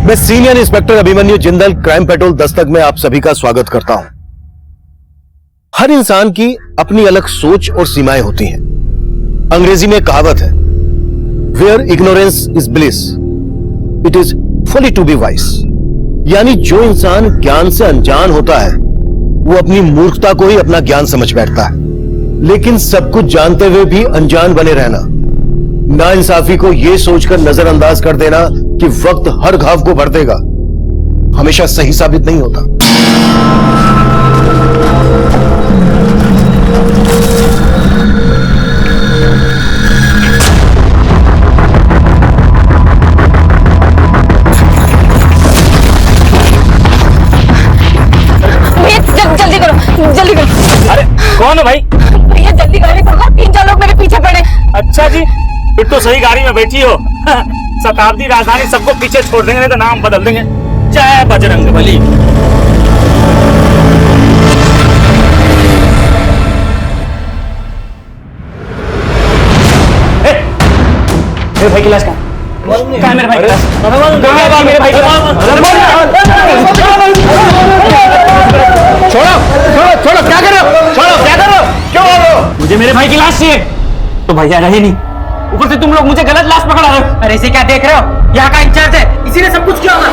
मैं senior inspector Abhimanyu Jindal crime petrol Dastak में आप सभी का स्वागत करता हूं। हर इंसान की अपनी अलग सोच और सीमाएं होती हैं। अंग्रेजी में कहावत है, where ignorance is bliss it is folly to be wise. यानी जो इंसान ज्ञान से अनजान होता है वो अपनी मूर्खता को ही अपना ज्ञान समझ बैठता है। लेकिन सब कुछ जानते हुए भी अनजान बने रहना, नाइंसाफी को यह सोचकर नजरअंदाज कर देना कि वक्त हर घाव को भर देगा, हमेशा सही साबित नहीं होता। जल्दी करो, जल्दी करो। अरे कौन है भाई? भैया जल्दी गाड़ी पकड़ो, 3-4 लोग मेरे पीछे पड़े। अच्छा जी, फिर तो सही गाड़ी में बैठी हो। शताब्दी राजधानी सबको पीछे छोड़ देंगे, नहीं तो नाम बदल देंगे। जय बजरंगबली। मेरे भाई की लाश कहाँ है? मेरे भाई की लाश कहाँ है? मेरे भाई की छोड़ो छोड़ो छोड़ो, क्या कर रहे हो? छोड़ो, क्या कर रहे हो? क्यों बोल रहे हो? मुझे मेरे भाई की लाश चाहिए। तो भैया रहे नहीं, ऊपर से तुम लोग मुझे गलत लाश पकड़ा रहे हो। अरे इसे क्या देख रहे हो? यहाँ का इंचार्ज है, इसी ने सब कुछ किया होगा।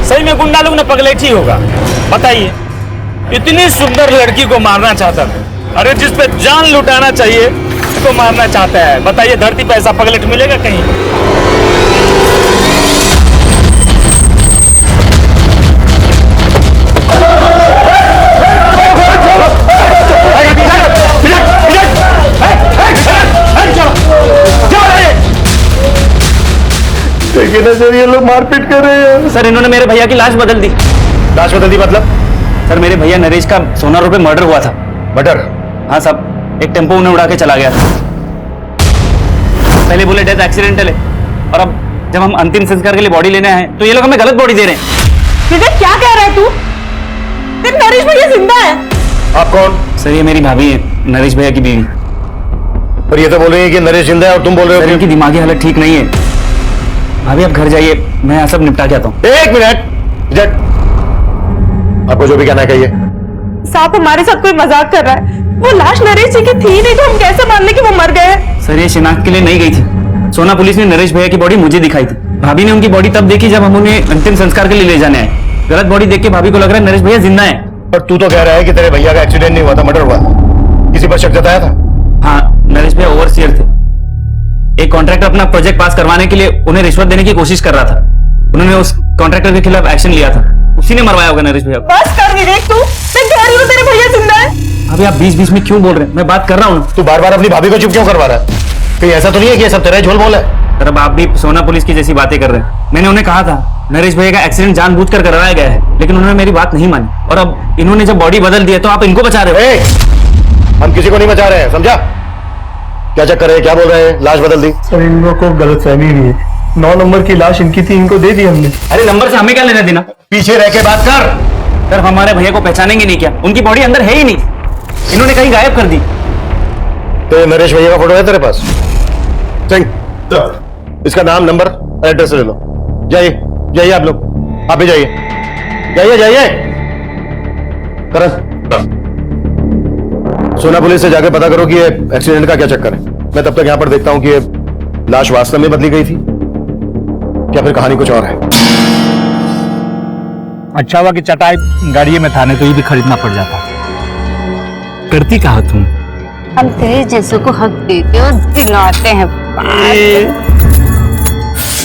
सही में गुंडा लोग ने पगलेठी होगा। बताइए, इतनी सुंदर लड़की को मारना चाहता था। अरे जिस पे जान लुटाना चाहिए उसको मारना चाहता है। बताइए, धरती पे ऐसा पगलेट मिलेगा कहीं? सर ये लोग मारपीट कर रहे हैं। सर, इन्होंने मेरे भैया की लाश बदल दी। लाश बदल दी मतलब? सर, मेरे भैया नरेश का सोना रोड पे मर्डर हुआ था। मर्डर? हाँ साहब, एक टेम्पो उन्हें उड़ा के चला गया था। पहले बोले डेथ एक्सीडेंटल है, और अब जब हम अंतिम संस्कार के लिए बॉडी लेने आए तो ये लोग हमें गलत बॉडी दे रहे हैं। विवेक, क्या कह रहा है तू? तेरे नरेश भैया जिंदा है। आप कौन? सर, ये मेरी भाभी है, नरेश भैया की बीवी। पर ये तो बोल रही है कि नरेश जिंदा है और तुम बोल रहे हो सर, इनकी दिमागी हालत ठीक नहीं है। भाभी आप घर जाइए, मैं यहाँ सब निपटा के आता हूँ। एक मिनट, आपको जो भी कहना है कहिए। साहब, हमारे साथ कोई मजाक कर रहा है। वो लाश नरेश जी की थी नहीं, तो हम कैसे मान ले कि वो मर गए? सर, ये शिनाख्त के लिए नहीं गई थी। सोना पुलिस ने नरेश भैया की बॉडी मुझे दिखाई थी। भाभी ने उनकी बॉडी तब देखी जब हम उन्हें अंतिम संस्कार के लिए ले जाने आए। गलत बॉडी देख के भाभी को लग रहा है नरेश भैया जिंदा है। पर तू तो कह रहा है कि तेरे भैया का एक्सीडेंट नहीं हुआ था, मर्डर हुआ। किसी पर शक जताया था? हाँ, नरेश भैया ओवरसियर थे। एक कॉन्ट्रैक्टर अपना प्रोजेक्ट पास करवाने के लिए उन्हें रिश्वत देने की कोशिश कर रहा था। उन्होंने उस कॉन्ट्रैक्टर के खिलाफ एक्शन लिया था, उसी ने मरवाया होगा नरेश भैया को। बस कर विवेक, तू मैं कह रही हूँ तेरे भैया जिंदा है। अभी आप बीच बीच में क्यों बोल रहे हैं? मैं बात कर रहा हूँ। तू बार बार अपनी भाभी को चुप क्यों करवा रहा है? कहीं ऐसा तो नहीं है कि ये सब तेरा झोल बोल है? सर, अब आप भी सोना पुलिस की जैसी बातें कर रहे हैं। मैंने उन्हें कहा था नरेश भैया का एक्सीडेंट जानबूझकर करवाया गया है, लेकिन उन्होंने मेरी बात नहीं मानी। और अब इन्होंने जब बॉडी बदल दी है तो आप इनको बचा रहे हो। हम किसी को नहीं बचा रहे हैं, समझा? क्या चक्कर है? क्या बोल रहे हैं? लाश बदल दी? सर, इन लोगों को गलतफहमी हुई है। 9 नंबर की लाश इनकी थी, इनको दे दी हमने। अरे नंबर से हमें क्या लेना देना? पीछे रह के बात कर। सर, हमारे भैया को पहचानेंगे नहीं क्या? उनकी बॉडी अंदर है ही नहीं, इन्होंने कहीं गायब कर दी। तो नरेश भैया का फोटो है तेरे पास? सिंह, इसका नाम, नंबर, एड्रेस ले लो। जाइए जाइए, आप लोग आप भी जाइए, जाइए जाइए। करण, सोना पुलिस से जाके पता करो कि ये एक्सीडेंट का क्या चक्कर है। मैं तब तक यहां पर देखता हूं कि ये लाश वास्तव में बदली गई थी क्या फिर कहानी कुछ और है। अच्छा हुआ कि चटाई गाड़ी में था, नहीं तो ये भी खरीदना पड़ जाता। करती कहा तुम? हम तेरे जैसों को हक देते और दिलाते हैं।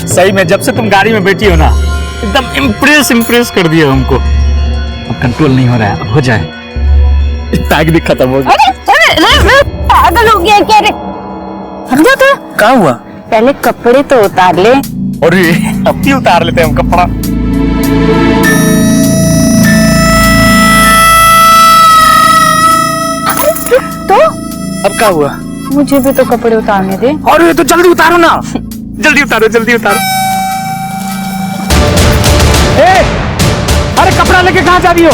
सही में जब से तुम गाड़ी में बैठी हो ना, एकदम इम्प्रेस कर दिया हमको। अब कंट्रोल नहीं हो रहा है, अब हो जाए। पैक भी खत्म हो गया। अरे पागल हो गया क्या रे? समझा था? क्या हुआ? पहले कपड़े तो उतार ले। अरे अब ही उतार लेते हैं हम कपड़ा। तो अब क्या हुआ? मुझे भी तो कपड़े उतारने दे। और ये तो जल्दी उतारो ना, जल्दी उतारो, जल्दी उतारो। ए, अरे कपड़ा लेके कहाँ जा रही हो?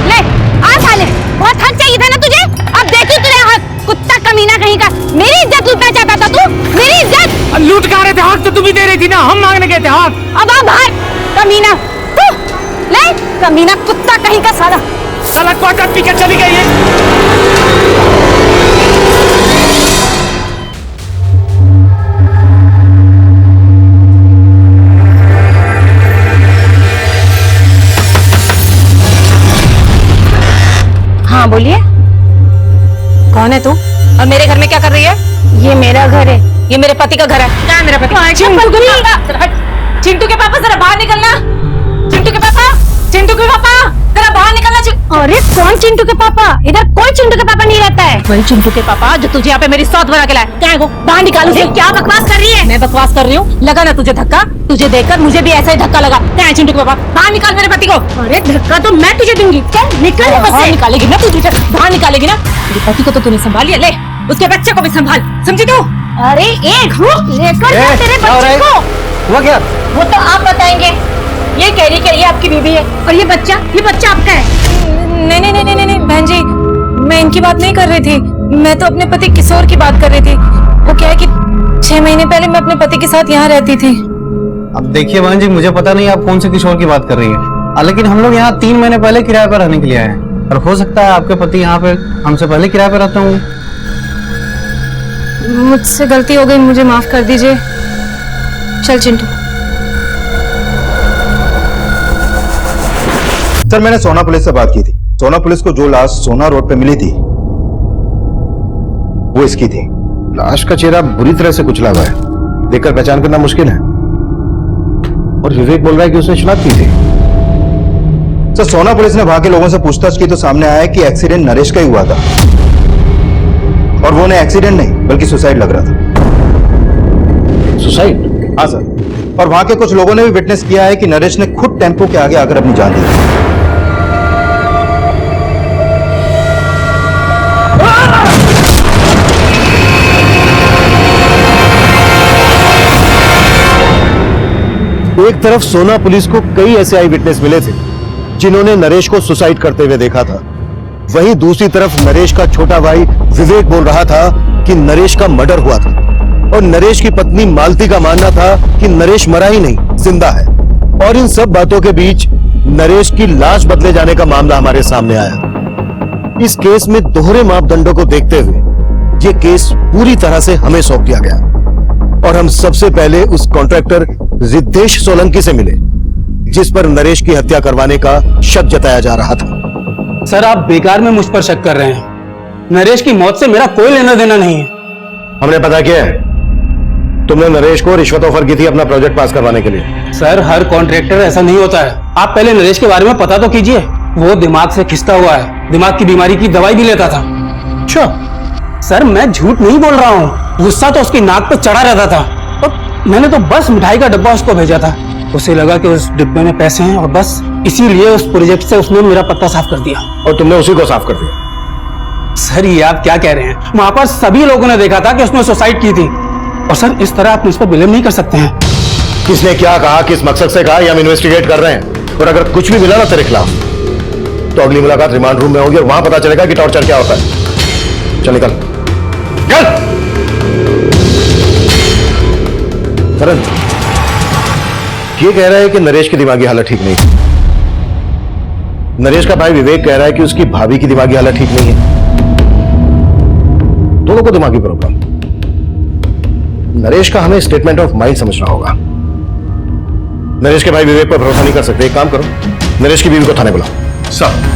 ले आ साले, बहुत हक चाहिए था ना तुझे। अब देखी तुझे हक, कुत्ता कमीना कहीं का। मेरी इज्जत लूटना चाहता था तू, मेरी इज्जत। लूट के आ रहे थे, हक तो तुम ही दे रही थी ना, हम मांगने गए थे हक। अब आ बाहर कमीना। तू ले कमीना कुत्ता कहीं का साला। साला क्वार्टर पी के चली गई है। हाँ बोलिए, कौन है तू और मेरे घर में क्या कर रही है? ये मेरा घर है। ये मेरे पति का घर है। क्या है मेरा पति? चिंटू के पापा जरा बाहर निकलना। चिंटू के पापा, चिंटू के पापा जरा बाहर निकलना। अरे कौन चिंटू के पापा? इधर कोई चिंटू के पापा नहीं रहता है। वही चिंटू के पापा जो तुझे यहाँ पे मेरी सौत बना के लाए। क्या है वो? बाहर निकालो। क्या बकवास कर रही है? मैं बकवास कर रही हूँ? लगा ना तुझे धक्का? तुझे देखकर मुझे भी ऐसा ही धक्का लगा। क्या है चिंटू के पापा? बाहर निकाल मेरे पति को। अरे धक्का तो मैं तुझे दूंगी। चल निकल यहाँ बाहर से। निकालेगी ना तू? तुझे बाहर निकालेगी ना? तेरे पति को तो तूने संभाल लिया, ले उसके बच्चे को भी संभाल, समझी तू? अरे एक रुक, लेकर जा तेरे बच्चे को। हुआ क्या? वो तो आप बताएंगे। ये कह रही कि ये आपकी बीवी है और ये बच्चा आपका है। नहीं नहीं नहीं नहीं नहीं बहन जी, मैं इनकी बात नहीं कर रही थी। मैं तो अपने पति किशोर की बात कर रही थी। वो क्या है कि 6 महीने पहले मैं अपने पति के साथ यहाँ रहती थी। अब देखिए बहन जी, मुझे पता नहीं आप कौन से किशोर की बात कर रही है, लेकिन हम लोग यहाँ 3 महीने पहले किराए पर रहने के लिए आए हैं। और हो सकता है आपके पति यहाँ पे हमसे पहले किराए पर रहते होंगे। मुझसे गलती हो गई, मुझे माफ कर दीजिए। चल चिंटू। सर मैंने सोना पुलिस से बात की थी। सोना पुलिस को जो लाश सोना रोड पे मिली थी वो इसकी थी। लाश का चेहरा बुरी तरह से कुचला हुआ है, देखकर पहचान करना मुश्किल है। और विवेक बोल रहा है कि उसने शराब पी थी। सर सोना पुलिस ने वहां के लोगों से पूछताछ की तो सामने आया कि एक्सीडेंट नरेश का ही हुआ था, और वो ने एक्सीडेंट नहीं बल्कि सुसाइड लग रहा था। सुसाइड? हाँ सर, और वहां के कुछ लोगों ने भी विटनेस किया है कि नरेश ने खुद टेम्पो के आगे आकर अपनी जान दी। एक तरफ सोना पुलिस को कई ऐसे आई विटनेस मिले थे जिन्होंने नरेश को सुसाइड करते हुए देखा था, वहीं दूसरी तरफ नरेश का छोटा भाई विवेक बोल रहा था कि नरेश का मर्डर हुआ था, और नरेश की पत्नी मालती का मानना था कि नरेश मरा ही नहीं, जिंदा है। और इन सब बातों के बीच नरेश की लाश बदले जाने का मामला हमारे सामने आया। इस केस में दोहरे मापदंडों को देखते हुए ये केस पूरी तरह से हमें सौंप दिया गया, और हम सबसे पहले उस कॉन्ट्रैक्टर रिद्धेश सोलंकी से मिले जिस पर नरेश की हत्या करवाने का शक जताया जा रहा था। सर आप बेकार में मुझ पर शक कर रहे हैं। नरेश की मौत से मेरा कोई लेना देना नहीं है। हमने पता किया है, तुमने नरेश को रिश्वत ऑफर की थी अपना प्रोजेक्ट पास करवाने के लिए। सर हर कॉन्ट्रैक्टर ऐसा नहीं होता है। आप पहले नरेश के बारे में पता तो कीजिए। वो दिमाग से खिंचता हुआ है, दिमाग की बीमारी की दवाई भी लेता था। अच्छा सर मैं झूठ नहीं बोल रहा हूँ, गुस्सा तो उसकी नाक पे चढ़ा रहता था, और मैंने तो बस मिठाई का डब्बा उसको भेजा था। उसे लगा कि उस डिब्बे में पैसे हैं, और बस इसीलिए उस प्रोजेक्ट से उसने मेरा पत्ता साफ कर दिया। और तुमने उसी को साफ कर दिया? सर ये आप क्या कह रहे हैं? वहां पर सभी लोगों ने देखा था कि उसने सुसाइड की थी, और सर इस तरह आप मुझ पर ब्लेम नहीं कर सकते हैं। किसने क्या कहा, किस मकसद से कहा, ये हम इन्वेस्टिगेट कर रहे हैं, और अगर कुछ भी मिला ना तेरे खिलाफ तो अगली मुलाकात रिमांड रूम में होगी और वहां पता चलेगा कि टॉर्चर क्या होता है। चल निकल चल। करण ये कह रहा है कि नरेश की दिमागी हालत ठीक नहीं है। नरेश का भाई विवेक कह रहा है कि उसकी भाभी की दिमागी हालत ठीक नहीं है। दोनों को दिमागी प्रॉब्लम। नरेश का हमें स्टेटमेंट ऑफ माइंड समझना होगा। नरेश के भाई विवेक पर भरोसा नहीं कर सकते। एक काम करो, नरेश की बीवी को थाने बुलाओ। सर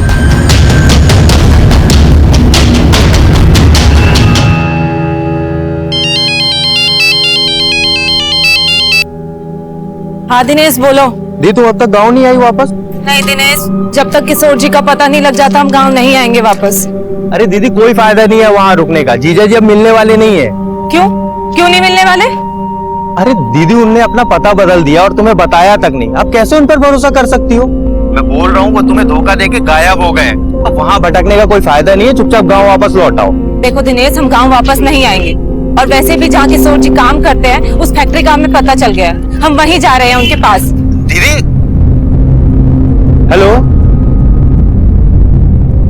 हाँ दिनेश बोलो। दी तुम अब तक गाँव नहीं आई वापस? नहीं दिनेश, जब तक किशोर जी का पता नहीं लग जाता हम गांव नहीं आएंगे वापस। अरे दीदी कोई फायदा नहीं है वहाँ रुकने का, जीजा जी अब मिलने वाले नहीं है। क्यों क्यों नहीं मिलने वाले? अरे दीदी उनने अपना पता बदल दिया और तुम्हें बताया तक नहीं, अब कैसे उन पर भरोसा कर सकती हो? मैं बोल रहा हूँ वो तुम्हें धोखा देके गायब हो गए। अब वहाँ भटकने का कोई फायदा नहीं है, चुपचाप गांव वापस लौट आओ। देखो दिनेश, हम गांव वापस नहीं आएंगे, और वैसे भी जहाँ किशोर जी काम करते हैं उस फैक्ट्री का हमें पता चल गया, हम वहीं जा रहे हैं उनके पास। दीदी, हेलो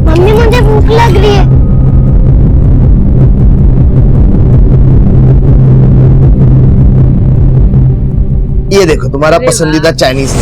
मम्मी, मुझे भूख लग रही है। ये देखो तुम्हारा पसंदीदा चाइनीज।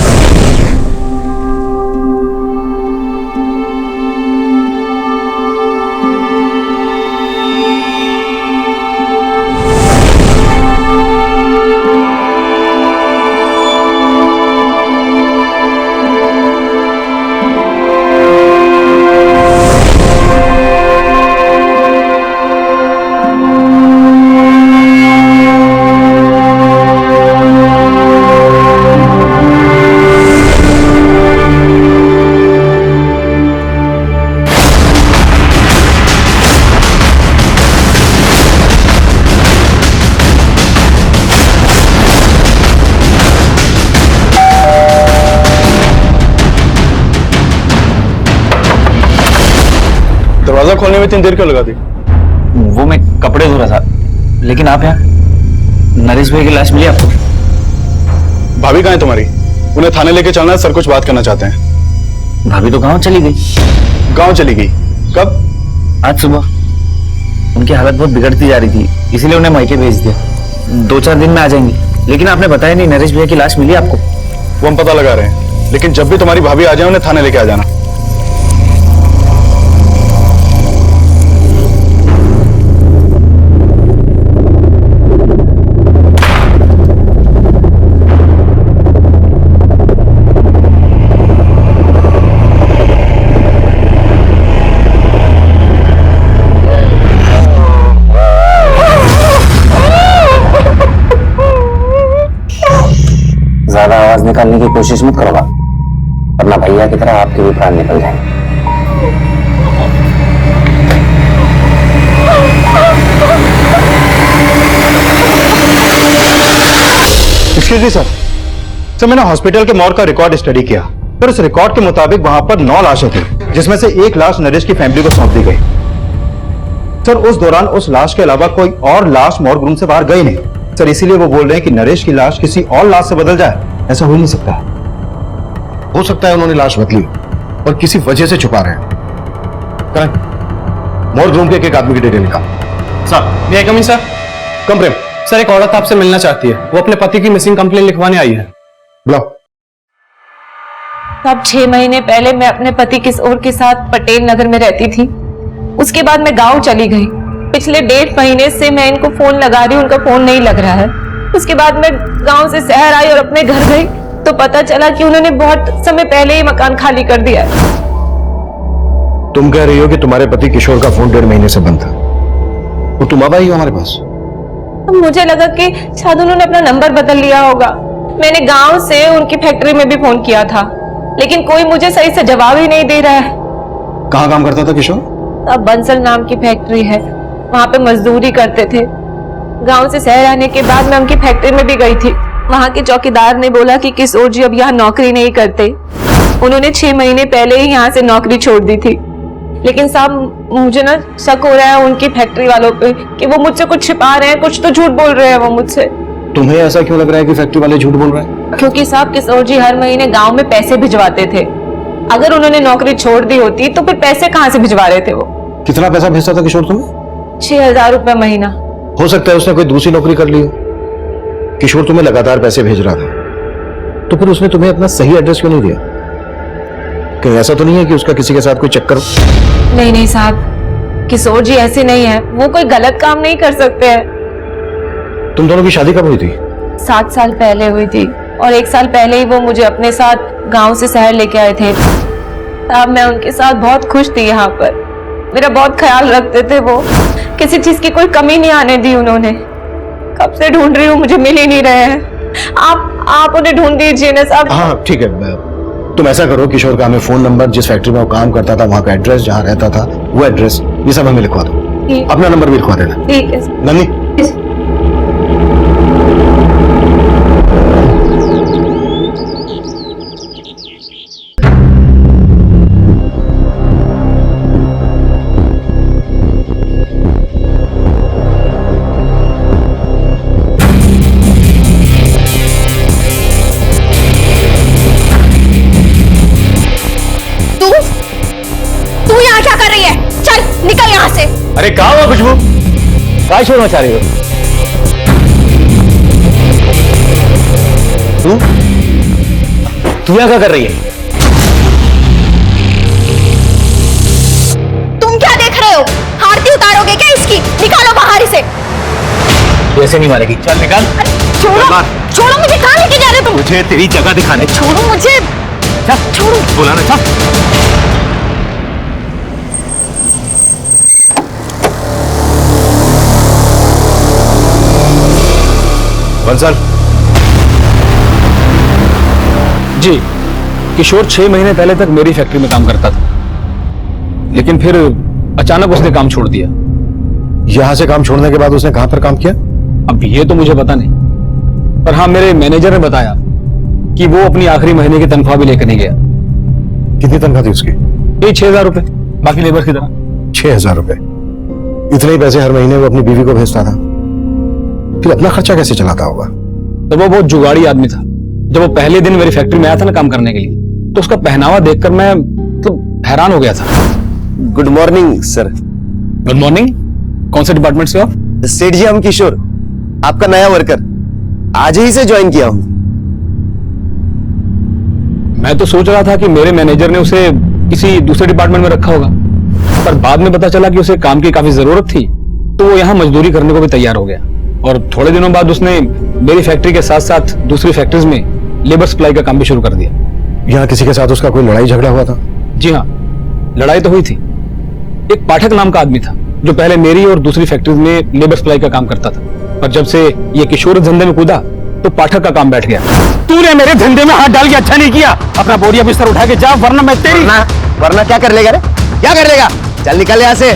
दरवाजा खोलने में इतनी देर क्यों लगा दी? वो मैं कपड़े धो रहा था, लेकिन आप यहाँ, नरेश भाई की लाश मिली आपको? भाभी कहाँ है तुम्हारी? उन्हें थाने लेके चलना है, सर कुछ बात करना चाहते हैं। भाभी तो गांव चली गई। गांव चली गई? कब? आज सुबह। उनकी हालत बहुत बिगड़ती जा रही थी, इसीलिए उन्हें मायके भेज दिया। 2-4 दिन में आ जाएंगी। लेकिन आपने बताया नहीं, नरेश भैया की लाश मिली आपको? वो हम पता लगा रहे हैं, लेकिन जब भी तुम्हारी भाभी आ जाए उन्हें थाने लेके आ जाना। ज्यादा आवाज निकालने की कोशिश मत करो, वरना भैया की तरह आपके भी प्राण निकल जाएंगे। एक्सक्यूज मी सर, मैंने हॉस्पिटल के मॉर्ग का रिकॉर्ड स्टडी किया, पर उस रिकॉर्ड के मुताबिक वहां पर 9 लाशें थी, जिसमें से एक लाश नरेश की फैमिली को सौंप दी गई। सर उस दौरान उस लाश के अलावा कोई और लाश मॉर्ग रूम से बाहर गई नहीं सर, इसीलिए वो बोल रहे हैं कि नरेश की लाश किसी और लाश से बदल जाए। ऐसा हो नहीं सकता। हो सकता है उन्होंने लाश बदली और किसी वजह से छुपा रहे हैं। करें मॉर्ग रूम के एक आदमी की डिटेल निकाल। सर, ये कमिंग सर। कम प्रेम। सर, एक औरत आपसे मिलना चाहती है, वो अपने पति की मिसिंग कंप्लेंट लिखवाने आई है। बुलाओ। अब 6 महीने पहले मैं अपने पति किशोर के साथ पटेल नगर में रहती थी। उसके बाद मैं गांव चली गई। पिछले 1.5 महीने से मैं इनको फोन लगा रही हूँ, उनका फोन नहीं लग रहा है। उसके बाद मैं गांव से शहर आई और अपने घर गई तो पता चला कि उन्होंने बहुत समय पहले ही मकान खाली कर दिया है। तुम कह रही हो कि तुम्हारे पति किशोर का फोन 1.5 महीने से बंद था, और तुम अब आई हो हमारे पास? अब मुझे लगा कि शायद उन्होंने अपना नंबर बदल लिया होगा। मैंने गांव से उनकी फैक्ट्री में भी फोन किया था, लेकिन कोई मुझे सही से जवाब ही नहीं दे रहा है। कहाँ काम करता था किशोर? अब बंसल नाम की फैक्ट्री है, वहां पे मजदूरी करते थे। गांव से शहर आने के बाद मैं उनकी फैक्ट्री में भी गई थी। वहां के चौकीदार ने बोला कि किशोर जी अब यहाँ नौकरी नहीं करते। उन्होंने 6 महीने पहले ही यहाँ से नौकरी छोड़ दी थी। लेकिन साहब मुझे ना शक हो रहा है उनकी फैक्ट्री वालों पे कि वो मुझसे कुछ छिपा रहे हैं, कुछ तो झूठ बोल रहे हैं वो मुझसे। तुम्हें ऐसा क्यों लग रहा है कि फैक्ट्री वाले झूठ बोल रहे हैं? क्योंकि साहब किशोर जी हर महीने गांव में पैसे भिजवाते थे। अगर उन्होंने नौकरी छोड़ दी होती तो फिर पैसे कहाँ से भिजवा रहे थे वो? कितना पैसा भेजता था किशोर तुम्हें? 6,000 रुपए महीना। हो सकता है उसने कोई दूसरी नौकरी कर ली हो। किशोर तुम्हें लगातार पैसे भेज रहा था, तो फिर उसने तुम्हें अपना सही एड्रेस क्यों नहीं दिया? कहीं ऐसा तो नहीं है कि उसका किसी के साथ कोई चक्कर हो? नहीं नहीं साहब, किशोर जी ऐसे नहीं है, वो कोई गलत काम नहीं कर सकते हैं। तुम दोनों की शादी कब हुई थी? 7 साल पहले हुई थी, और 1 साल पहले ही वो मुझे अपने साथ गांव से शहर लेके आए थे। साहब मैं उनके साथ बहुत खुश थी। यहाँ पर मेरा बहुत ख्याल रखते थे वो, किसी चीज की कोई कमी नहीं आने दी उन्होंने। कब से ढूंढ रही हूँ, मुझे मिल ही नहीं रहे हैं। आप उन्हें ढूंढ दीजिए ना साहब। हाँ ठीक है, तुम ऐसा करो, किशोर का हमें फोन नंबर, जिस फैक्ट्री में वो काम करता था वहां का एड्रेस, जहाँ रहता था वो एड्रेस, ये सब हमें लिखवा दो। अपना नंबर भी लिखवा देना। ठीक है नंदी। अरे कहाँ हुआ खुशबू? काय शोर मचा रही हो? तू यहाँ क्या कर रही है? तुम क्या देख रहे हो? आरती उतारोगे क्या इसकी? निकालो बाहर इसे। ऐसे नहीं मारेगी, चल निकाल। छोड़ो, छोड़ो मुझे, कहाँ लेके जा रहे हो तुम? मुझे तेरी जगह दिखाने। छोड़ो मुझे, छोड़ो। बोला ना, चल। बंसल। जी, किशोर 6 महीने पहले तक मेरी फैक्ट्री में काम करता था, लेकिन फिर अचानक उसने काम छोड़ दिया। यहां से काम छोड़ने के बाद उसने कहां पर काम किया? अब ये तो मुझे पता नहीं, पर हाँ मेरे मैनेजर ने बताया कि वो अपनी आखिरी महीने की तनख्वाह भी लेकर नहीं गया। कितनी तनख्वाह थी उसकी? यही 6,000 रुपए, बाकी लेबर की तरह। 6,000 रुपए? इतने ही पैसे हर महीने वो अपनी बीवी को भेजता था, फिर अपना खर्चा कैसे चलाता होगा? तो वो बहुत जुगाड़ी आदमी था। जब वो पहले दिन मेरी फैक्ट्री में आया था ना काम करने के लिए, तो उसका पहनावा देखकर मैं मतलब हैरान हो गया था। Good morning sir. Good morning. कौन से डिपार्टमेंट से हो? सेठ जी, हम किशोर, आपका नया वर्कर, आज ही से ज्वाइन किया हूं। मैं तो सोच रहा था कि मेरे मैनेजर ने उसे किसी दूसरे डिपार्टमेंट में रखा होगा, पर बाद में पता चला कि उसे काम की काफी जरूरत थी, तो वो यहाँ मजदूरी करने को भी तैयार हो गया। और थोड़े दिनों बाद उसने मेरी फैक्ट्री के साथ साथ दूसरी फैक्ट्रीज में लेबर सप्लाई का काम भी शुरू कर दिया। यहाँ किसी के साथ उसका कोई लड़ाई झगड़ा हुआ था? जी हाँ, लड़ाई तो हुई थी। एक पाठक नाम का आदमी था जो पहले मेरी और दूसरी फैक्ट्रीज में लेबर सप्लाई का काम करता था, पर जब से ये किशोर धंधे में कूदा तो पाठक का काम बैठ गया। तूने मेरे धंधे में हाथ डाल के अच्छा नहीं किया। अपना बोरिया बिस्तर उठा के जा, वरना मैं तेरी वरना क्या कर लेगा रे? क्या कर लेगा? चल निकल यहाँ से।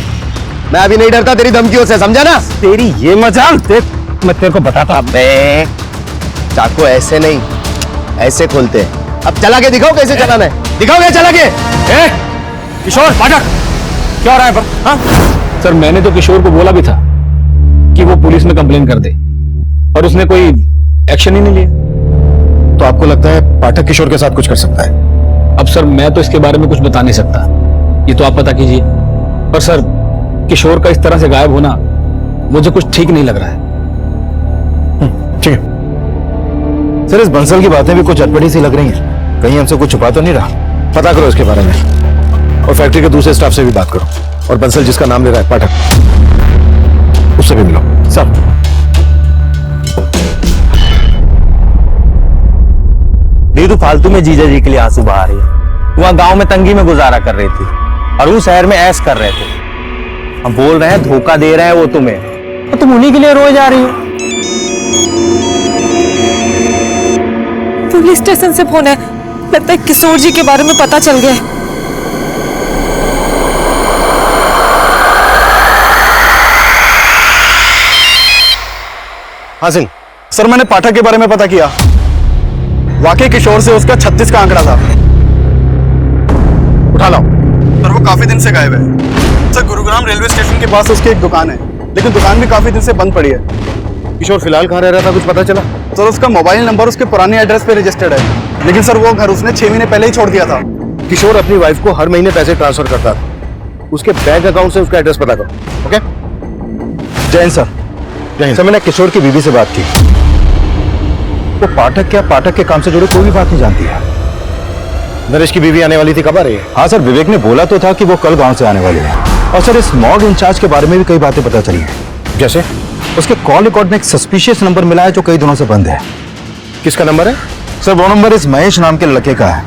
मैं अभी नहीं डरता तेरी धमकियों से, समझा ना? तेरी ये मजाल मैं तेरे को बताता। अबे चाकू ऐसे नहीं, ऐसे खोलते हैं। अब चला के दिखाओ कैसे चलाना है, दिखाओगे चला के। किशोर, पाठक, क्या हो रहा है पर? हाँ? सर मैंने तो किशोर को बोला भी था कि वो पुलिस में कंप्लेन कर दे, और उसने कोई एक्शन ही नहीं लिया। तो आपको लगता है पाठक किशोर के साथ कुछ कर सकता है? अब सर मैं तो इसके बारे में कुछ बता नहीं सकता, ये तो आप पता कीजिए। पर सर किशोर का इस तरह से गायब होना मुझे कुछ ठीक नहीं लग रहा है। ठीक है सर, इस बंसल की बातें भी कुछ अटपटी सी लग रही हैं। कहीं हमसे कुछ छुपा तो नहीं रहा? पता करो इसके बारे में, और फैक्ट्री के दूसरे स्टाफ से भी बात करो, और बंसल जिसका नाम ले रहा है पाठक, उससे भी मिलो। सर नहीं तो फालतू में जीजा जी के लिए आंसू बहा रही है। वहां गांव में तंगी में गुजारा कर रही थी और वो शहर में ऐश कर रहे थे। हम बोल रहे हैं धोखा दे रहे हैं वो तुम्हें, तो तुम उन्हीं के लिए रोए जा रही हो। पुलिस स्टेशन से फोन है, लगता है किशोर जी के बारे में पता चल गया। हाँ सिंह। सर मैंने पाठक के बारे में पता किया, वाकई किशोर से उसका 36 का आंकड़ा था। उठा लाओ। सर वो काफी दिन से गायब है। सर गुरुग्राम रेलवे स्टेशन के पास उसकी एक दुकान है, लेकिन दुकान भी काफी दिन से बंद पड़ी है। किशोर फिलहाल कहाँ रह रहा था, कुछ पता चला? सर उसका मोबाइल नंबर उसके पुराने एड्रेस पे रजिस्टर्ड है, लेकिन सर वो घर उसने 6 महीने पहले ही छोड़ दिया था। किशोर अपनी वाइफ को हर महीने पैसे ट्रांसफर करता था। उसके बैंक अकाउंट से उसका एड्रेस पता करो। ओके? जैन सर। सर मैंने किशोर की बीवी से बात की, वो पाठक के काम से जुड़े कोई भी बात नहीं जानती है। नरेश की बीवी आने वाली थी, कब आ रही है? हाँ सर, विवेक ने बोला तो था कि वो कल गांव से आने वाली है। और सर इस मॉग इंचार्ज के बारे में भी कई बातें पता चली है। जैसे? उसके कॉल रिकॉर्ड में एक सस्पिशियस नंबर मिला है जो कई दिनों से बंद है। किसका नंबर है? सर वो नंबर इस महेश नाम के लड़के का है।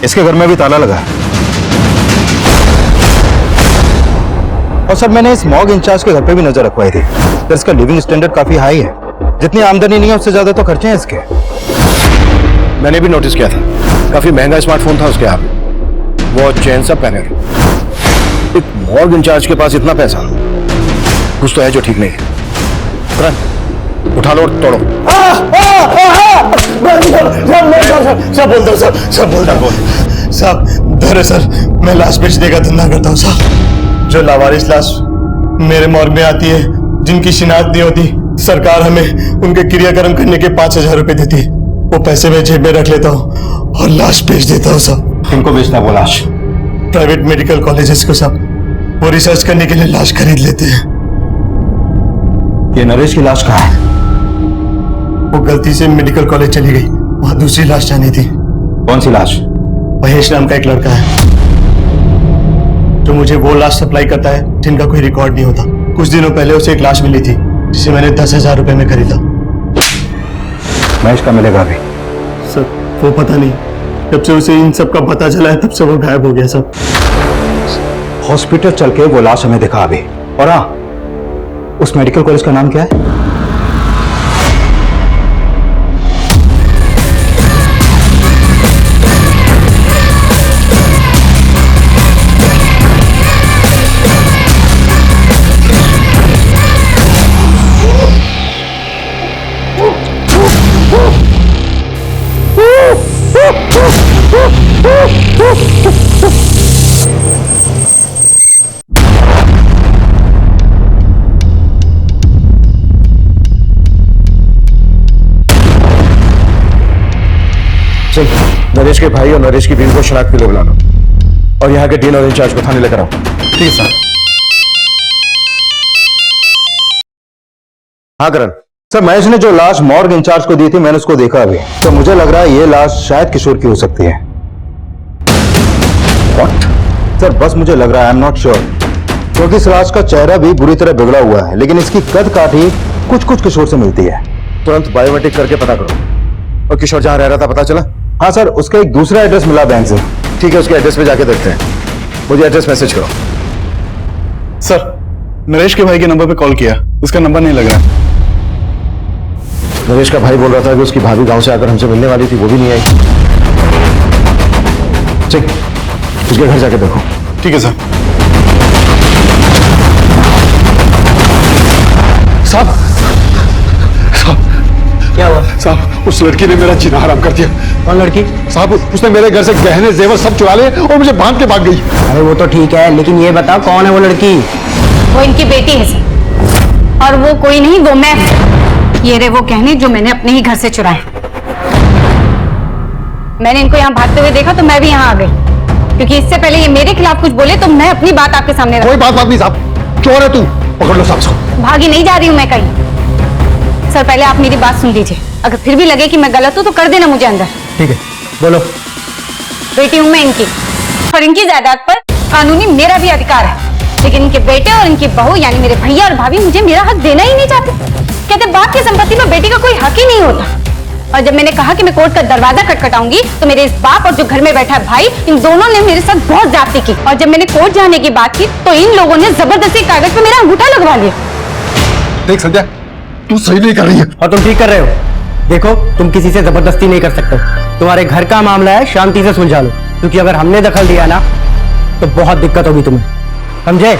इसके घर में भी ताला लगा है। और सर मैंने इस मॉग इंचार्ज के घर पे भी नजर रखवाई थी। सर इसका लिविंग स्टैंडर्ड काफी हाई है, जितनी आमदनी नहीं है उससे ज्यादा तो खर्चे हैं इसके। मैंने भी नोटिस किया था, काफी महंगा स्मार्टफोन था उसके हाथ, वो चैन सा पहने। एक मॉग इंचार्ज के पास इतना पैसा, कुछ तो है जो ठीक नहीं है। उठा लो और तोड़ो। साहब दरअसल मैं लाश बेचने का धंधा करता हूँ साहब। जो लावारिस लाश मेरे मॉर्ग में आती है, जिनकी शिनाख्त नहीं होती, सरकार हमें उनके क्रियाक्रम करने के 5,000 रुपए देती है। वो पैसे मैं जेब में रख लेता हूँ और लाश बेच देता हूँ साहब। किनको बेचता वो लाश? प्राइवेट मेडिकल कॉलेजेस को साहब। वो रिसर्च करने के लिए लाश खरीद लेते हैं। ये नरेश की लाश कहाँ है? वो गलती से मेडिकल कॉलेज चली गई, वहां दूसरी लाश जानी थी। कौन सी लाश? महेश नाम का एक लड़का है जो मुझे वो लाश सप्लाई करता है जिनका कोई रिकॉर्ड नहीं होता। कुछ दिनों पहले उसे एक लाश मिली थी जिसे मैंने 10,000 रुपए में खरीदा। महेश का मिलेगा अभी? सर वो पता नहीं, जब से उसे इन सब का पता चला है तब से वो गायब हो गया सब। हॉस्पिटल चल के वो लाश हमें दिखा अभी। और हाँ, उस मेडिकल कॉलेज का नाम क्या है? चल, नरेश के भाई और नरेश की बीवी को शनाख्त के लिए बुला लो और यहाँ के डीन और इंचार्ज को थाने लेकर आओ। ठीक है सर। हाँ करण। सर, महेश ने जो लाश मॉर्ग इंचार्ज को दी थी मैंने उसको देखा अभी, तो मुझे लग रहा है ये लाश शायद किशोर की हो सकती है। What? सर बस मुझे लग रहा है, आई एम नॉट श्योर, क्योंकि इस लाश का चेहरा भी बुरी तरह बिगड़ा हुआ है, लेकिन इसकी कद काठी कुछ कुछ किशोर से मिलती है। तुरंत बायोमेट्रिक करके पता करो। और किशोर जहाँ रह रहा था पता चला? हाँ सर, उसका एक दूसरा एड्रेस मिला बैंक से। ठीक है, उसके एड्रेस पे जाके देखते हैं। मुझे एड्रेस मैसेज करो। सर, नरेश के भाई के नंबर पे कॉल किया, उसका नंबर नहीं लग रहा। नरेश का भाई बोल रहा था कि उसकी भाभी गांव से आकर हमसे मिलने वाली थी, वो भी नहीं आई। चल, उसके घर जाके देखो। ठीक है सर। साहब, क्या हुआ? साहब उस लड़की ने मेरा जीना हराम कर दिया। कौन लड़की? साहब उसने मेरे घर से गहने जेवर सब चुरा लिए और मुझे बांध के भाग गई। अरे वो तो ठीक है, लेकिन ये बताओ कौन है वो लड़की? वो इनकी बेटी है सर, और वो कोई नहीं, वो मैं। ये रहे वो गहने जो मैंने अपने ही घर से चुराए। मैंने इनको यहाँ भागते हुए देखा तो मैं भी यहाँ आ गई, क्योंकि इससे पहले ये मेरे खिलाफ कुछ बोले तो मैं अपनी बात आपके सामने रखूं। कोई बात नहीं साहब, चोर है तू, पकड़ लो साहब उसको। भागी नहीं जा रही हूँ मैं कहीं। सर पहले आप मेरी बात सुन लीजिए, अगर फिर भी लगे कि मैं गलत हूँ तो कर देना मुझे अंदर। ठीक है, बोलो। बेटी हूँ मैं इनकी, और इनकी जायदाद पर कानूनी मेरा भी अधिकार है, लेकिन इनके बेटे और इनकी बहू यानी मेरे भैया और भाभी मुझे मेरा हक देना ही नहीं चाहते। कहते बाप की संपत्ति में बेटी का कोई हक ही नहीं होता। और जब मैंने कहा कि मैं कोर्ट का दरवाजा खटखटाऊंगी तो मेरे इस बाप और जो घर में बैठा है भाई, इन दोनों ने मेरे साथ बहुत ज्यादती की। और जब मैंने कोर्ट जाने की बात की तो इन लोगों ने जबरदस्ती कागज पे मेरा अंगूठा लगवा लिया। देख संध्या, तू सही नहीं कर रही है। और तुम ठीक कर रहे हो। देखो, तुम किसी से जबरदस्ती नहीं कर सकते, तुम्हारे घर का मामला है, शांति से सुलझा लो, क्योंकि अगर हमने दखल दिया ना तो बहुत दिक्कत होगी तुम्हें, समझे?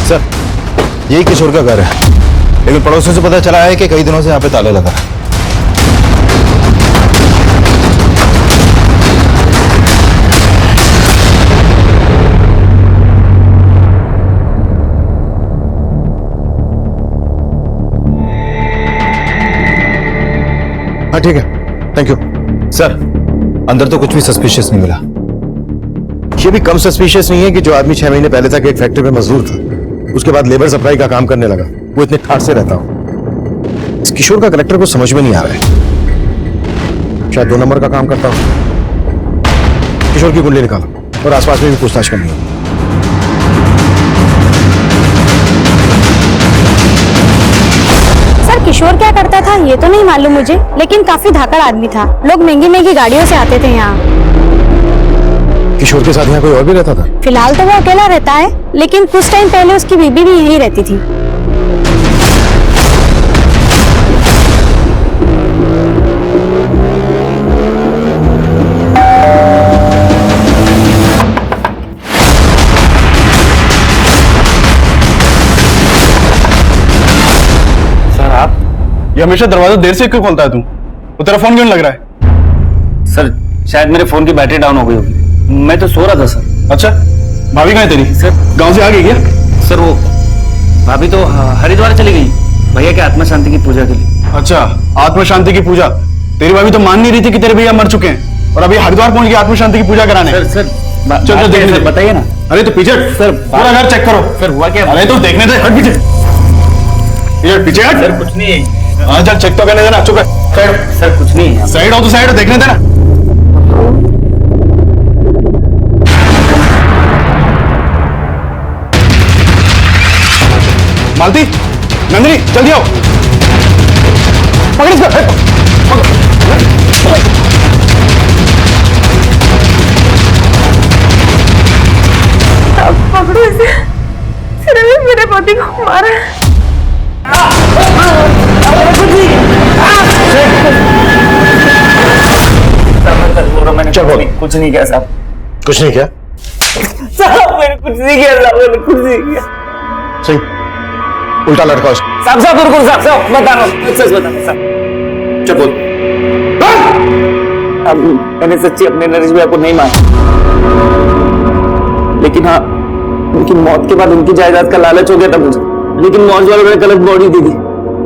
सर, यही किशोर का घर है, लेकिन पड़ोसियों से पता चला है कि कई दिनों से यहाँ पे ताला लगा है। हाँ ठीक है, थैंक यू। सर, अंदर तो कुछ भी सस्पिशियस नहीं मिला। ये भी कम सस्पिशियस नहीं है कि जो आदमी 6 महीने पहले तक एक फैक्ट्री में मजदूर था, उसके बाद लेबर सप्लाई का काम करने लगा, वो इतने ठाट से रहता हो। इस किशोर का करेक्टर को समझ में नहीं आ रहा है। शायद 2 नंबर का काम करता हो। किशोर की कुंडली निकालो और आसपास में भी पूछताछ करनी है। सर, किशोर क्या करता था ये तो नहीं मालूम मुझे, लेकिन काफी धाकड़ आदमी था। लोग महंगी महंगी गाड़ियों से आते थे यहाँ। किशोर के साथ यहाँ कोई और भी रहता था? फिलहाल तो वो अकेला रहता है, लेकिन कुछ टाइम पहले उसकी बीबी भी यहीं रहती थी। सर आप ये हमेशा दरवाजा देर से क्यों खोलता है तू? वो तेरा फोन क्यों नहीं लग रहा है? सर शायद मेरे फोन की बैटरी डाउन हो गई होगी, मैं तो सो रहा था सर। अच्छा, भाभी कहाँ है तेरी? सर गांव से आ गई क्या? सर वो भाभी तो हरिद्वार चली गई। भैया के आत्मा शांति की पूजा के लिए। अच्छा, आत्मा शांति की पूजा। तेरी भाभी तो मान नहीं रही थी कि तेरे भैया मर चुके हैं और अभी हरिद्वार पहुंच गए आत्मा शांति की पूजा कराने। सर चल चल देखने दे। बताइए ना। अरे तो पीछे सर, पूरा घर चेक करो। सर हुआ क्या? अरे तो देखने दे, हट पीछे। ये पीछे हट। सर कुछ नहीं है। हाँ चल चेक तो करने देना। चुप है। साइड। सर कुछ नहीं है। साइड हो तो साइड, देखने देना। मालती, नंदिनी, जल्दी आओ। पकड़ इसको। पकड़ो इसे, इसने मेरे पति को मारा। मैंने कुछ नहीं किया साहब। कुछ नहीं किया? साहब मैंने कुछ नहीं किया साहब, मैंने कुछ नहीं किया। सही, उल्टा लड़का साहब साहब बिल्कुल साहब बता रहा हूँ, सच बता रहा हूँ साहब। चुप बोल। अब मैंने सच्ची अपने नरेश भैया को नहीं मारा, लेकिन हाँ उनकी मौत के बाद उनकी जायदाद का लालच हो गया था मुझे। लेकिन मौज वालों ने गलत बॉडी दी थी,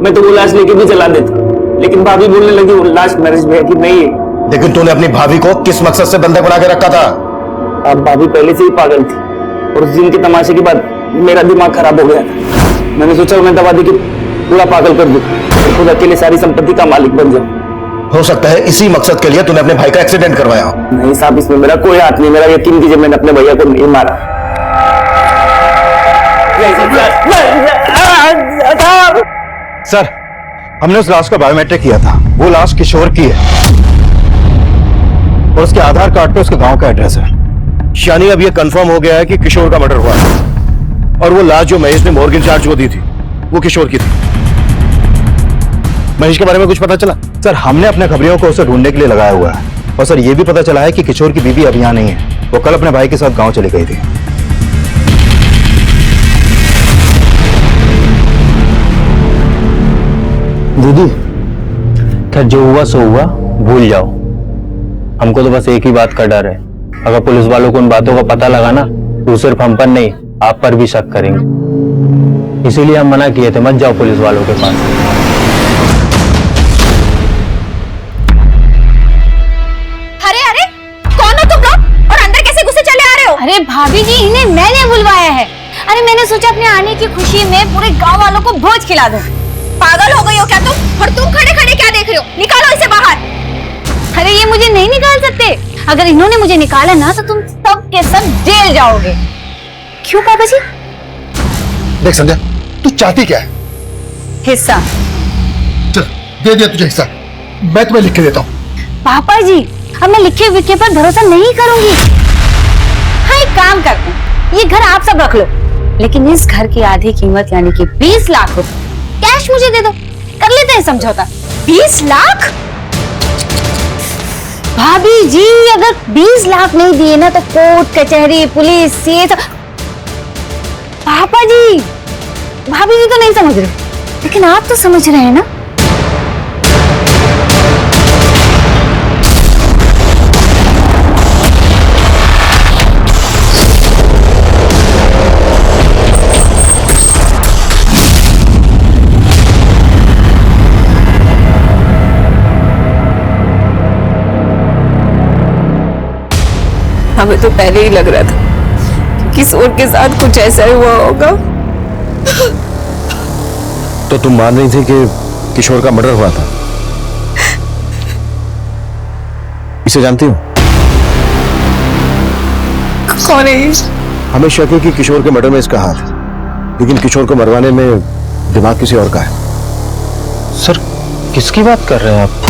मैं तो वो लाश लेके भी जला देता, लेकिन भाभी बोलने लगी वो लाश नरेश भैया की नहीं है। लेकिन तूने अपनी भाभी को किस मकसद से बंधक बना के रखा था? अब भाभी पहले से ही पागल थी और उस दिन के तमाशे के बाद मेरा दिमाग खराब हो गया था। मैंने सोचा उन्हें दवा दी कि पूरा पागल कर दूं, खुद अकेले सारी संपत्ति का मालिक बन जाऊं। हो सकता है इसी मकसद के लिए तूने अपने भाई का एक्सीडेंट करवाया। नहीं साहब, इसमें मेरा कोई हाथ नहीं। मेरा यकीन कीजिए, मैंने अपने भैया को नहीं मारा। सर, हमने उस लाश का बायोमेट्रिक किया था। वो लाश किशोर की है और उसके आधार कार्ड पे उसके गांव का एड्रेस है। यानी अब यह कंफर्म हो गया है कि किशोर का मर्डर हुआ है और वो लाश जो महेश ने मॉर्गेज इंचार्ज को दी थी वो किशोर की थी। महेश के बारे में कुछ पता चला? सर, हमने अपने खबरियों को उसे ढूंढने के लिए लगाया हुआ है और सर ये भी पता चला है कि किशोर की बीवी अब यहाँ नहीं है। वो कल अपने भाई के साथ गांव चली गई थी। दीदी, खैर जो हुआ सो हुआ, भूल जाओ। हमको तो बस एक ही बात का डर है, अगर पुलिस वालों को उन बातों का पता लगा ना तो सिर्फ हम पर नहीं आप पर भी शक करेंगे। इसीलिए हम मना किए थे मत जाओ पुलिस वालों के पास। अरे अरे कौन हो तुम लोग और अंदर कैसे घुसे चले आ रहे हो? अरे भाभी जी, इन्हें मैंने बुलवाया है। अरे मैंने सोचा अपने आने की खुशी में पूरे गांव वालों को भोज खिला दूं। पागल हो गई हो क्या तुम? और तुम खड़े खड़े क्या देख रहे हो? निकालो इसे बाहर। अरे ये मुझे नहीं निकाल सकते। अगर इन्होंने मुझे निकाला ना तो तुम सब के सब जेल जाओगे। क्यों पापा जी? देख संध्या, तू चाहती क्या है? हिस्सा। चल दे दिया तुझे हिस्सा, मैं तुम्हें लिख के देता हूँ। पापा जी, अब मैं लिखे विखे पर भरोसा नहीं करूंगी। हाँ एक काम करते हैं, ये घर आप सब रख लो, लेकिन इस घर की आधी कीमत यानी कि 20 लाख रुपए कैश मुझे दे दो, कर लेते हैं समझौता। 20 लाख? भाभी जी, अगर 20 लाख नहीं दिए ना तो कोर्ट कचहरी पुलिस ये सब। पापा जी, भाभी जी तो नहीं समझ रहे, लेकिन आप तो समझ रहे हैं ना। हमें तो पहले ही लग रहा था कि किशोर के साथ कुछ ऐसा ही हुआ होगा। तो तुम मान रही थी कि किशोर का मर्डर हुआ था? इसे जानती हो? कौन है? हमें शक है कि किशोर के मर्डर में इसका हाथ है, लेकिन किशोर को मरवाने में दिमाग किसी और का है। सर किसकी बात कर रहे हैं आप?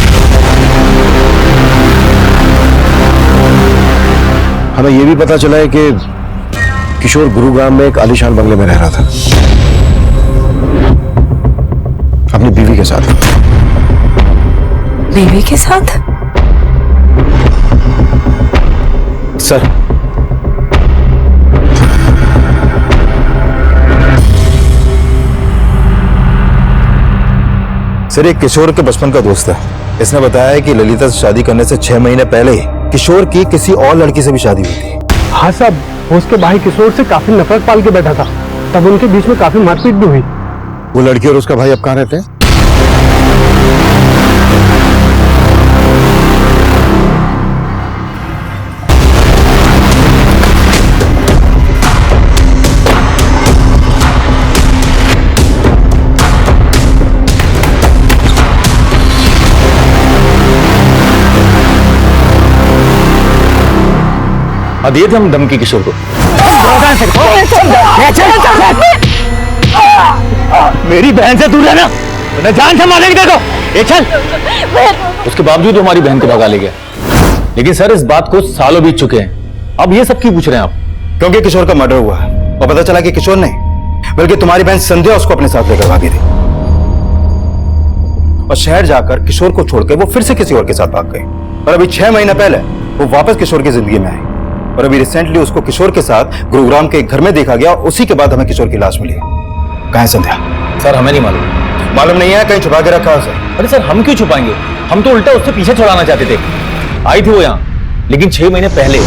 हमें यह भी पता चला है कि किशोर गुरुग्राम में एक आलीशान बंगले में रह रहा था अपनी बीवी के साथ। बीवी के साथ? सर, सर एक किशोर के बचपन का दोस्त है। इसने बताया है कि ललिता से शादी करने से 6 महीने पहले ही किशोर की किसी और लड़की से भी शादी हुई थी। हाँ साहब, वो उसके भाई किशोर से काफी नफरत पाल के बैठा था, तब उनके बीच में काफी मारपीट भी हुई। वो लड़की और उसका भाई अब कहाँ रहते हैं? दिए थे हम धमकी किशोर को। मेरी बहन से दूर रहना, मैंने जान से मारेंगे देखो। ये चल। उसके बावजूद हमारी बहन को भगा ले गया। लेकिन सर इस बात को सालों बीत चुके हैं, अब ये सब क्यों पूछ रहे हैं आप? क्योंकि किशोर का मर्डर हुआ और पता चला कि किशोर नहीं बल्कि तुम्हारी बहन संध्या उसको अपने साथ लेकर भागी थी और शहर जाकर किशोर को छोड़ के वो फिर से किसी और के साथ भाग गई। और अभी 6 महीना पहले वो वापस किशोर की जिंदगी में आई और अभी रिसेंटली उसको किशोर के साथ गुरुग्राम के एक घर में देखा गया। उसी के बाद हमें किशोर की लाश मिली। कहाँ है संध्या? सर हमें नहीं मालूम। मालूम नहीं है, कहीं छुपा के रखा उसे। अरे सर हम क्यों छुपाएंगे, हम तो उल्टा उससे पीछे छुड़ाना चाहते थे। आई थी वो यहाँ, लेकिन 6 महीने पहले।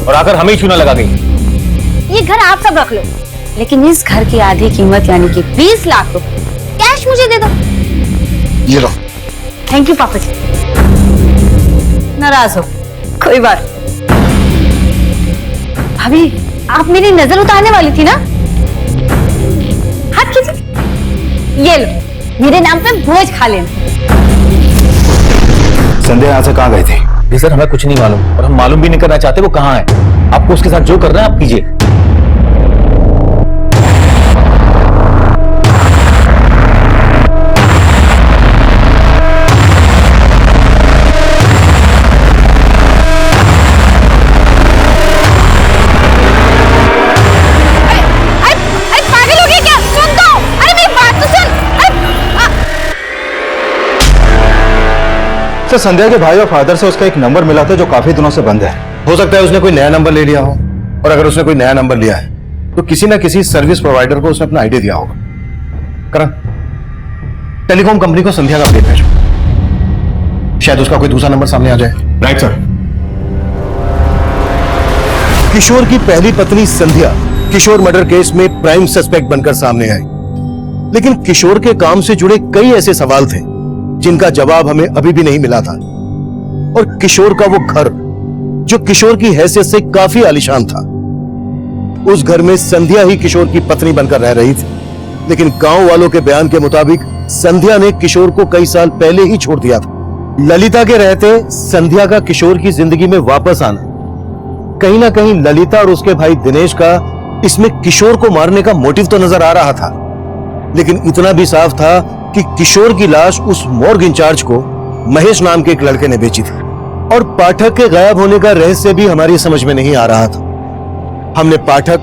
और आकर हमें ही चूना लगा गई। ये घर आप सब रख लो, लेकिन इस घर की आधी कीमत यानी कि 20 लाख रुपए कैश मुझे दे दो। ये लो। थैंक यू पापा जी। नाराज हो? कोई बात। भाभी आप मेरी नजर उतारने वाली थी ना? हाथ कीजिए। ये लो, मेरे नाम पे भोज खा लेना। संध्या यहाँ से कहाँ गई थी? जी सर हमें कुछ नहीं मालूम और हम मालूम भी नहीं करना चाहते वो कहाँ है। आपको उसके साथ जो करना है आप कीजिए। सर संध्या के भाई और फादर से उसका एक नंबर मिला था जो काफी दिनों से बंद है। हो सकता है उसने कोई नया नंबर ले लिया हो, और अगर उसने कोई नया नंबर लिया है तो किसी ना किसी सर्विस प्रोवाइडर को उसने अपना आईडी दिया होगा। करण, टेलीकॉम कंपनी को संध्या का अपडेट भेजो, शायद उसका कोई दूसरा नंबर सामने आ जाए। Right sir. किशोर की पहली पत्नी संध्या किशोर मर्डर केस में प्राइम सस्पेक्ट बनकर सामने आई, लेकिन किशोर के काम से जुड़े कई ऐसे सवाल थे जिनका जवाब हमें अभी भी नहीं मिला था। और किशोर का वो घर जो किशोर की हैसियत से काफी आलीशान था, उस घर में संध्या ही किशोर की पत्नी बनकर रह रही थी। लेकिन गांव वालों के बयान के मुताबिक संध्या ने किशोर को कई साल पहले ही छोड़ दिया था। ललिता के रहते संध्या का किशोर की जिंदगी में वापस आना, कहीं ना कहीं ललिता और उसके भाई दिनेश का इसमें किशोर को मारने का मोटिव तो नजर आ रहा था। लेकिन इतना भी साफ था कि किशोर की लाश उस मॉर्ग इंचार्ज को महेश नाम के एक लड़के ने बेची थी। और पाठक के गायब होने का रहस्य भी हमारी समझ में नहीं आ रहा था। हमने पाठक,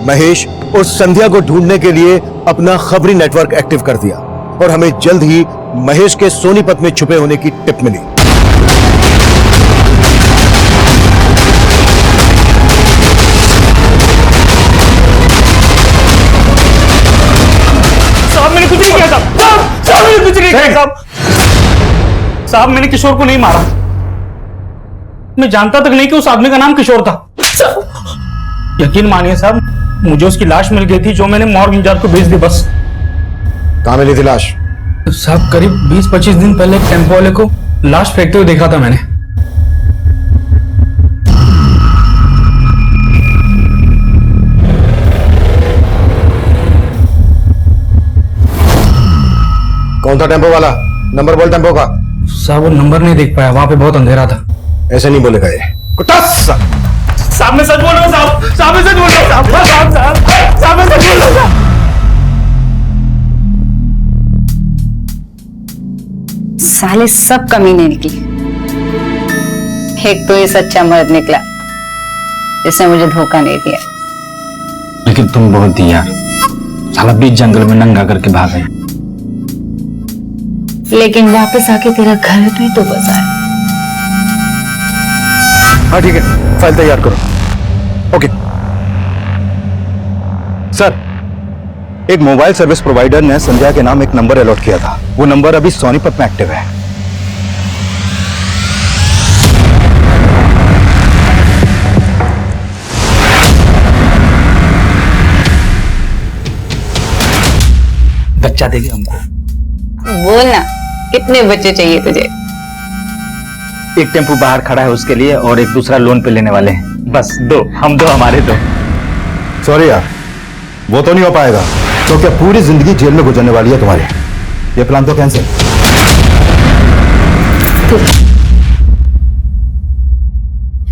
महेश और संध्या को ढूंढने के लिए अपना खबरी नेटवर्क एक्टिव कर दिया और हमें जल्द ही महेश के सोनीपत में छुपे होने की टिप मिली। साहब मैंने कुछ नहीं किया साहब। साहब मैंने कुछ नहीं किया साहब। साहब मैंने किशोर को नहीं मारा। मैं जानता तक नहीं कि उस आदमी का नाम किशोर था। यकीन मानिए साहब, मुझे उसकी लाश मिल गई थी जो मैंने मॉर्ग इंचार्ज को भेज दी बस। कहां मिली थी लाश? साहब करीब 20-25 दिन पहले टेम्पो वाले को लाश फेंकते हुए देखा था मैंने। कौन था टेम्पो वाला? नंबर बोल टेम्पो का। साहब वो नंबर नहीं देख पाया, वहां पे बहुत अंधेरा था। ऐसे नहीं बोलेगा ये। कुटास! साहब मैं सच बोल रहा हूँ साहब। साहब मैं सच बोल रहा हूँ साहब। साहब साहब साहब मैं सच बोल रहा हूँ साहब। साले सब कमीने निकले। एक तो ये सच्चा मर्द निकला जिसने मुझे धोखा नहीं दिया। लेकिन तुम बहुत दी यार, साला बीच जंगल में नंगा करके भाग गए। लेकिन वापस आके तेरा घर भी तो बसाया। हाँ ठीक है, फाइल तैयार करो। ओके सर, एक मोबाइल सर्विस प्रोवाइडर ने संध्या के नाम एक नंबर अलॉट किया था। वो नंबर अभी सोनीपत में एक्टिव है। बच्चा देगी हमको। बोल ना, कितने बच्चे चाहिए तुझे? एक टेम्पू बाहर खड़ा है उसके लिए और एक दूसरा लोन पे लेने वाले हैं। बस दो, हम दो, हमारे दो। सॉरी यार, वो तो नहीं हो पाएगा। तो क्या पूरी जिंदगी जेल में गुजरने वाली है तुम्हारी? ये प्लान तो कैंसिल।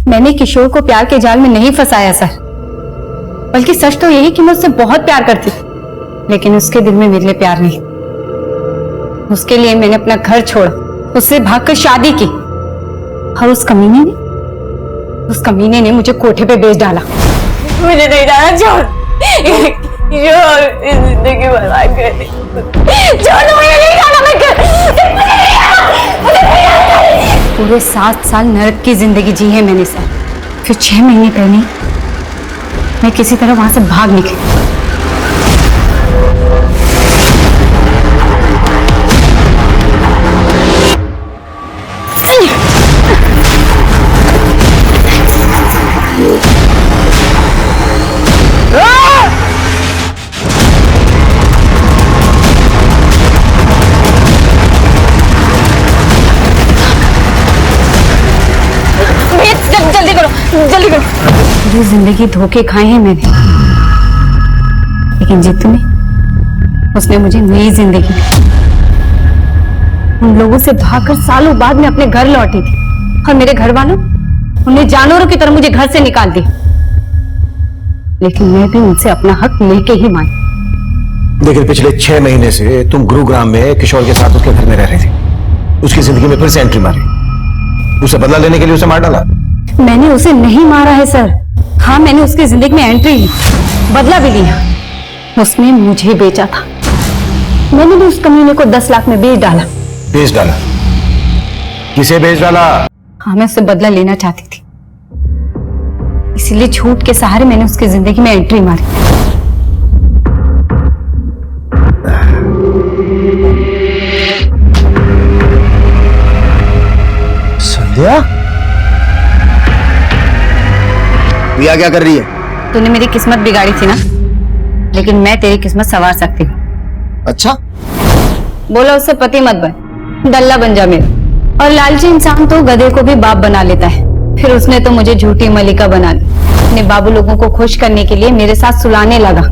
मैंने किशोर को प्यार के जाल में नहीं फंसाया सर, बल्कि सच तो यही कि मैं उससे बहुत प्यार करती थी, लेकिन उसके दिल में मेरे लिए प्यार नहीं। उसके लिए मैंने अपना घर छोड़ा, उससे भागकर शादी की, और उस कमीने ने मुझे कोठे पे बेच डाला। मुझे नहीं जाना, छोड़ जिंदगी बर्बाद कर दी। छोड़, मुझे नहीं जाना, पूरे 7 साल नरक की जिंदगी जी है मैंने सर। फिर 6 महीने पहले मैं किसी तरह वहां से भाग निकली। जल्दी करो। पूरी जिंदगी धोखे खाए हैं मैंने, लेकिन जीतू ने, उसने मुझे नई जिंदगी दी। उन लोगों से भागकर सालों बाद मैं अपने घर लौटी थी, और मेरे घर वालों उन्हें जानवरों की तरह मुझे घर से निकाल दिया। लेकिन मैं भी उनसे अपना हक लेके ही मानी। लेकिन पिछले 6 महीने से तुम गुरुग्राम में किशोर के साथ उसके घर में रह रही थी, उसकी जिंदगी में फिर से एंट्री मारी, उसे बदला लेने के लिए उसे मार डाला। मैंने उसे नहीं मारा है सर। हाँ, मैंने उसकी जिंदगी में एंट्री ली, बदला भी लिया। उसने मुझे बेचा था, मैंने भी उस कमीने को 10 लाख में बेच डाला। बेच डाला? किसे बेच डाला? हाँ, मैं उससे बदला लेना चाहती थी, इसीलिए झूठ के सहारे मैंने उसकी जिंदगी में एंट्री मारी। संध्या, प्रिया क्या कर रही है? तूने मेरी किस्मत बिगाड़ी थी ना, लेकिन मैं तेरी किस्मत संवार सकती हूँ। अच्छा, बोला उससे पति मत बन, दल्ला बन जा मेरा। और लालची इंसान तो गधे को भी बाप बना लेता है। फिर उसने तो मुझे झूठी मलिका बना ली, अपने बाबू लोगों को खुश करने के लिए मेरे साथ सुलाने लगा।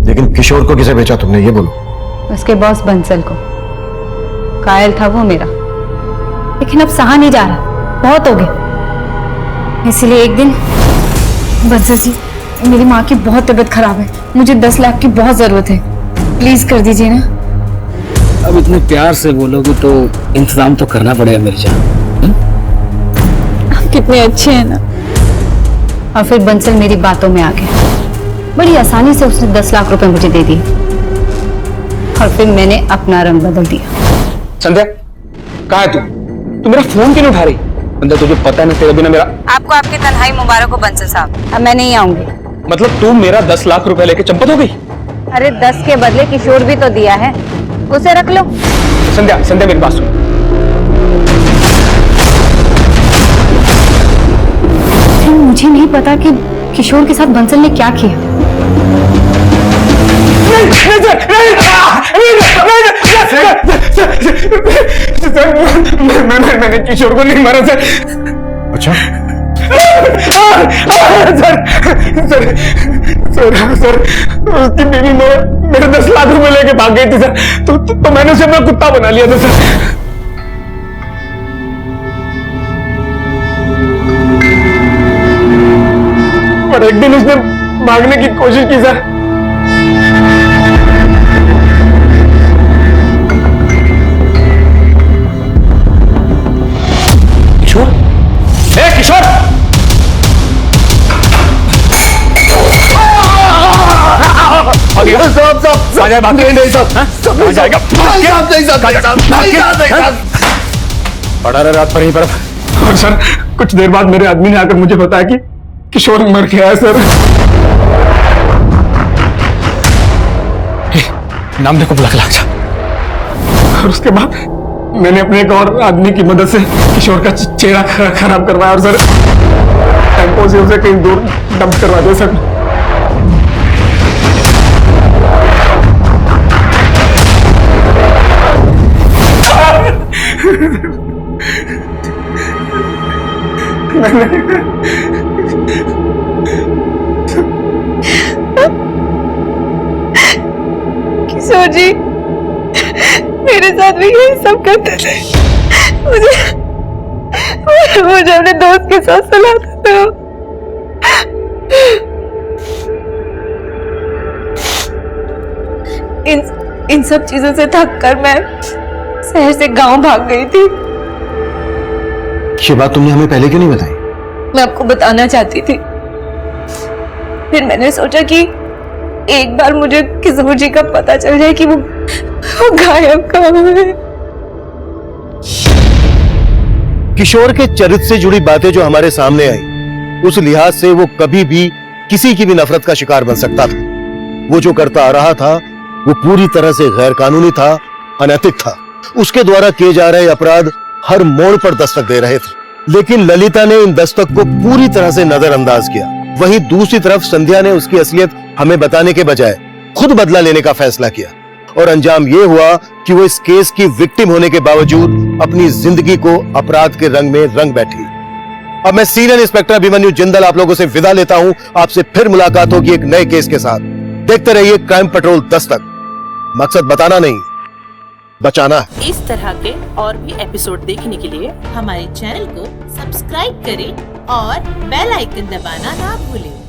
लेकिन किशोर को किसे बेचा तुमने, ये बोलो। उसके बॉस बंसल को। कायल था वो मेरा, लेकिन अब सहा नहीं जा रहा, बहुत हो गया। इसलिए एक दिन, बंसल जी, मेरी माँ की बहुत तबीयत खराब है, मुझे 10 लाख की बहुत जरूरत है, प्लीज कर दीजिए ना। अब इतने प्यार से बोलोगे तो इंतजाम तो करना पड़ेगा मेरी जान। आप कितने अच्छे हैं ना। और फिर बंसल मेरी बातों में आ गया, बड़ी आसानी से उसने 10 लाख रुपए मुझे दे दिए, और फिर मैंने अपना रंग बदल दिया। संध्या, कहाँ है तू? तू मेरा फोन क्यों नहीं उठा रही? संध्या, तुझे पता है ना तेरे बिना मेरा। आपको आपकी तन्हाई मुबारक हो बंसल साहब, अब मैं नहीं आऊंगी। मतलब तू मेरा 10 लाख रुपए लेके चंपत हो गई? अरे 10 के बदले किशोर भी तो दिया है, उसे रख लो। संध्या, संध्या मेरी बात सुन। मुझे नहीं पता कि किशोर के साथ बंसल ने क्या किया। मैंने किशोर को नहीं मारा सर। अच्छा, सर, उसकी बीवी मेरे 10 लाख रुपए लेके भाग गई थी सर, तो मैंने उसे अपना कुत्ता बना लिया था सर। और एक दिन उसने भागने की कोशिश की सर। किशोर, किशोर, पड़ा रहा रात भर यहीं पर। और सर, कुछ देर बाद मेरे आदमी ने आकर मुझे बताया कि किशोर मर गया है सर। नाम देखो, बुला के लाग जा। और उसके बाद मैंने अपने एक और आदमी की मदद से किशोर का चेहरा खराब करवाया और सर टेम्पो से उसे कहीं दूर डंप करवा दिया सर। किशोर जी मेरे साथ भी यही सब करते थे। मुझे अपने दोस्त के साथ सुलाते थे। इन सब चीजों से थक कर मैं शहर से गांव भाग गई थी। ये बात तुमने हमें पहले क्यों नहीं बताई? मैं आपको बताना चाहती थी, फिर मैंने सोचा कि एक बार मुझे किशोर जी का पता चल जाए कि वो गायब कहाँ है। किशोर के चरित्र से जुड़ी बातें जो हमारे सामने आई, उस लिहाज से वो कभी भी किसी की भी नफरत का शिकार बन सकता था। वो जो करता आ रहा था वो पूरी तरह से गैर कानूनी था, अनैतिक था। उसके द्वारा किए जा रहे अपराध हर मोड़ पर दस्तक दे रहे थे, लेकिन ललिता ने इन दस्तक को पूरी तरह से नजरअंदाज किया। वहीं दूसरी तरफ संध्या ने उसकी असलियत हमें बताने के बजाय खुद बदला लेने का फैसला किया, और अंजाम यह हुआ कि वो इस केस की विक्टिम होने के बावजूद अपनी जिंदगी को अपराध के रंग में रंग बैठी। अब मैं सीनियर इंस्पेक्टर अभिमन्यु जिंदल आप लोगों से विदा लेता हूं। आपसे फिर मुलाकात होगी एक नए केस के साथ। देखते रहिए क्राइम पेट्रोल दस्तक। मकसद बताना नहीं, बचाना है। इस तरह के और भी एपिसोड देखने के लिए हमारे चैनल को सब्सक्राइब करें और बेल आइकन दबाना ना भूलें।